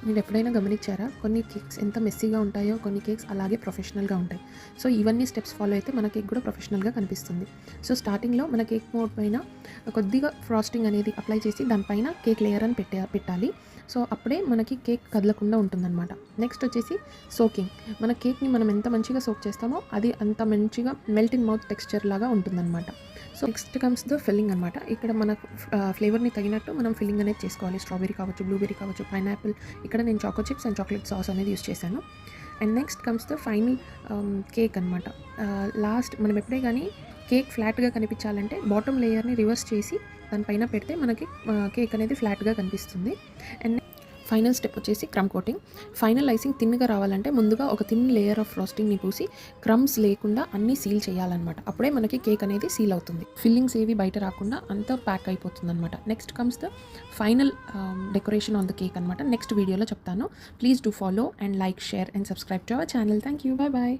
మీరు ఎప్పుడైనా గమనించారా? కొన్ని కేక్స్ ఎంత మెస్సీగా ఉంటాయో, కొన్ని కేక్స్ అలాగే ప్రొఫెషనల్‌గా ఉంటాయి. సో, ఇవన్నీ స్టెప్స్ ఫాలో అయితే మన కేక్ కూడా ప్రొఫెషనల్‌గా కనిపిస్తుంది. సో, స్టార్టింగ్‌లో మన కేక్ మోల్డ్ పైన కొద్దిగా ఫ్రాస్టింగ్ అనేది అప్లై చేసి దానిపైన కేక్ లేయర్ అని పెట్టాలి. సో, అప్పుడే మనకి కేక్ కదలకుండా ఉంటుందన్నమాట. నెక్స్ట్ వచ్చేసి సోకింగ్. మన కేక్‌ని మనం ఎంత మంచిగా సోక్ చేస్తామో అది అంత మంచిగా మెల్ట్ ఇన్ మౌత్ టెక్స్చర్ లాగా ఉంటుందన్నమాట. So, next comes the filling అనమాట. ఇక్కడ మనకు ఫ్లేవర్‌ని తగినట్టు మనం ఫిల్లింగ్ అనేది చేసుకోవాలి. స్ట్రాబెర్రీ కావచ్చు, బ్లూబెర్రీ కావచ్చు, పైనాపిల్. ఇక్కడ నేను choco chips and chocolate sauce అనేది యూస్ చేశాను. And next comes the final cake అనమాట. లాస్ట్ మనం ఎప్పుడే కానీ కేక్ ఫ్లాట్‌గా కనిపించాలంటే బాటమ్ లేయర్‌ని రివర్స్ చేసి దానిపైన పెడితే మనకి కేక్ అనేది ఫ్లాట్‌గా కనిపిస్తుంది. అండ్ ఫైనల్ స్టెప్ వచ్చేసి క్రమ్ కోటింగ్. ఫైనల్ ఐసింగ్ థిన్‌గా రావాలంటే ముందుగా ఒక థిన్ లేయర్ ఆఫ్ ఫ్రాస్టింగ్‌ని పూసి క్రమ్స్ లేకుండా అన్నీ సీల్ చేయాలన్నమాట. అప్పుడే మనకి కేక్ అనేది సీల్ అవుతుంది. ఫిల్లింగ్స్ ఏవి బయట రాకుండా అంతా ప్యాక్ అయిపోతుందన్నమాట. Next comes the final decoration on the cake అనమాట. నెక్స్ట్ వీడియోలో చెప్తాను. Please do follow and like, share and subscribe to our channel. Thank you. Bye by.